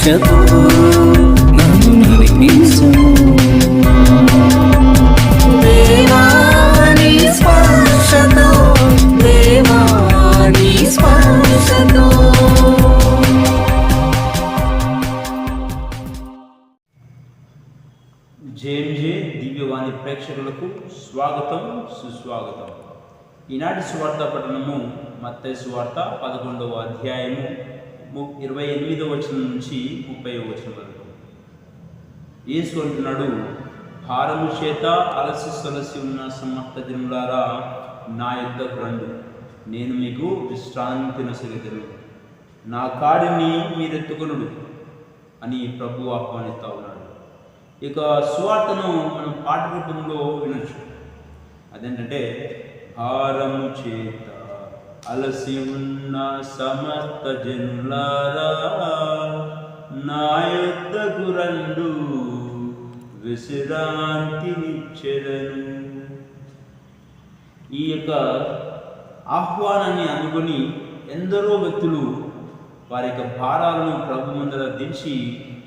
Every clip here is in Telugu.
స్పర్శతో నన్ను నడిపించు. దేవా నీ స్పర్శతో, దేవా నీ స్పర్శతో. జేఎంజే దివ్యవాణి ప్రేక్షకులకు స్వాగతం, సుస్వాగతం. ఈనాటి సువార్త పఠనము మత్తయి సువార్త 11వ అధ్యాయము 28వ వచనం నుంచి 30వ వచనం వరకు. యేసు అంటున్నాడు, భారము చేత అలసి సొలసి ఉన్న సమస్త జనులారా నా యొద్దకు రండి, నేను మీకు విశ్రాంతి నొసగెదను. నా కాడిని మీరెత్తుకొనుడు అని ప్రభు ఆహ్వానిస్తా ఉన్నాడు. ఇక సువార్తను మనం పాట రూపంలో వినొచ్చు. అదేంటంటే, భారము చేత అలసి ఉన్న సమస్త జనులారా నా యొద్దకు రండు, విశ్రాంతినిచ్చెదను. ఈ యొక్క ఆహ్వానాన్ని అందుకొని ఎందరో వ్యక్తులు వారి యొక్క భారాలను ప్రభు ముందర దించి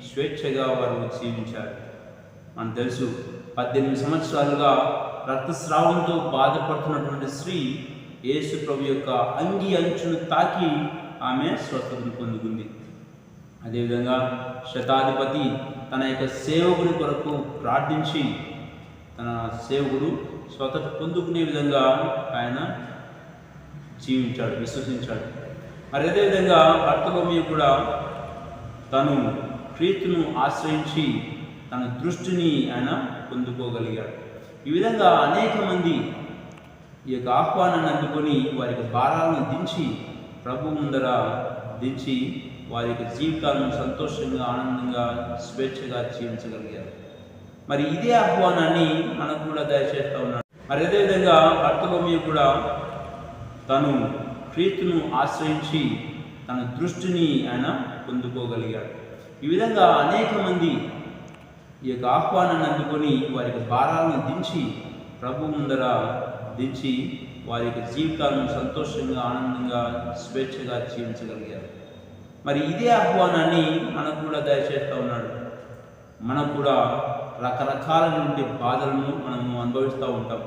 స్వేచ్ఛగా వారు జీవించారు. మనకు తెలుసు, 18 సంవత్సరాలుగా రక్తస్రావంతో బాధపడుతున్నటువంటి స్త్రీ యేసు ప్రభు యొక్క అంగి అంచును తాకి ఆమె స్వస్థతను పొందుకుంది. అదేవిధంగా శతాధిపతి తన యొక్క సేవకుని కొరకు ప్రార్థించి తన సేవకుడు స్వస్థత పొందుకునే విధంగా ఆయన జీవించాడు, విశ్వసించాడు. మరి అదేవిధంగా బర్తలోమీయు కూడా తను క్రీస్తును ఆశ్రయించి తన దృష్టిని ఆయన పొందుకోగలిగాడు. ఈ విధంగా అనేక మంది ఈ యొక్క ఆహ్వానాన్ని అందుకొని వారి యొక్క భారాలను దించి ప్రభు ముందర దించి వారి యొక్క జీవితాలను సంతోషంగా, ఆనందంగా, స్వేచ్ఛగా జీవించగలిగారు. మరి ఇదే ఆహ్వానాన్ని మనకు కూడా దయచేస్తూ ఉన్నాడు. మరి అదేవిధంగా బర్తలోమీయు కూడా తను క్రీస్తును ఆశ్రయించి తన దృష్టిని ఆయన పొందుకోగలిగాడు. ఈ విధంగా అనేక మంది ఈ యొక్క ఆహ్వానాన్ని అందుకొని వారి యొక్క భారాలను దించి ప్రభు ముందర దించి వారి యొక్క జీవితాలను సంతోషంగా, ఆనందంగా, స్వేచ్ఛగా జీవించగలిగారు. మరి ఇదే ఆహ్వానాన్ని మనకు కూడా దయచేస్తూ ఉన్నాడు. మనకు కూడా రకరకాల నుండి బాధలను మనము అనుభవిస్తూ ఉంటాం.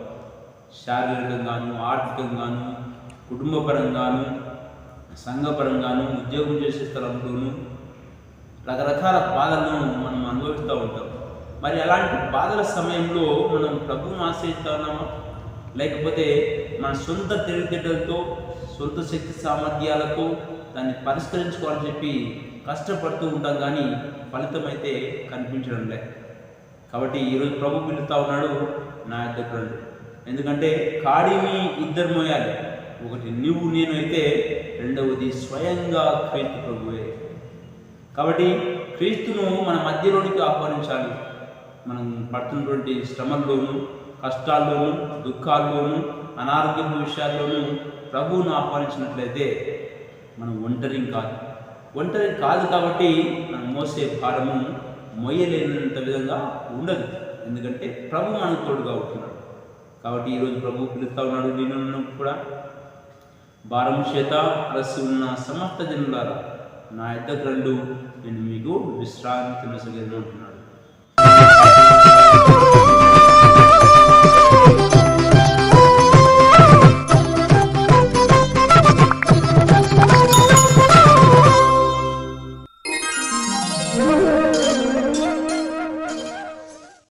శారీరకంగాను, ఆర్థికంగాను, కుటుంబపరంగాను, సంఘపరంగాను, ఉద్యోగం చేసే స్థలంలోనూ రకరకాల బాధలను మనం అనుభవిస్తూ ఉంటాం. మరి అలాంటి బాధల సమయంలో మనం ప్రభువును ఆశ్రయిస్తున్నామా, లేకపోతే మన సొంత తెలివితేటలతో, సొంత శక్తి సామర్థ్యాలతో దాన్ని పరిష్కరించుకోవాలని చెప్పి కష్టపడుతూ ఉంటాం, కానీ ఫలితం అయితే కనిపించడం లేదు. కాబట్టి ఈరోజు ప్రభు పిలుస్తూ ఉన్నాడు, నా యొద్దకు రండి. ఎందుకంటే కాడిని ఇద్దరు మోయాలి. ఒకటి నువ్వు, నేను అయితే, రెండవది స్వయంగా క్రీస్తు ప్రభువే. కాబట్టి క్రీస్తును మన మధ్యలోనికి ఆహ్వానించాలి. మనం పడుతున్నటువంటి శ్రమల్లోనూ, కష్టాల్లోనూ, దుఃఖాల్లోనూ, అనారోగ్య విషయాల్లోనూ ప్రభువును ఆహ్వానించినట్లయితే మనం ఒంటరి కాదు. కాబట్టి మనం మోసే భారము మోయలేనంత విధంగా ఉండదు. ఎందుకంటే ప్రభు మనకు తోడుగా ఉంటున్నాడు. కాబట్టి ఈరోజు ప్రభు పిలుస్తూ ఉన్నాడు, నేను కూడా భారము చేత అలసి ఉన్న సమస్త జనులారా నా యొద్దకు రండు, నేను మీకు విశ్రాంతి నొసగెదను అంటున్నాడు.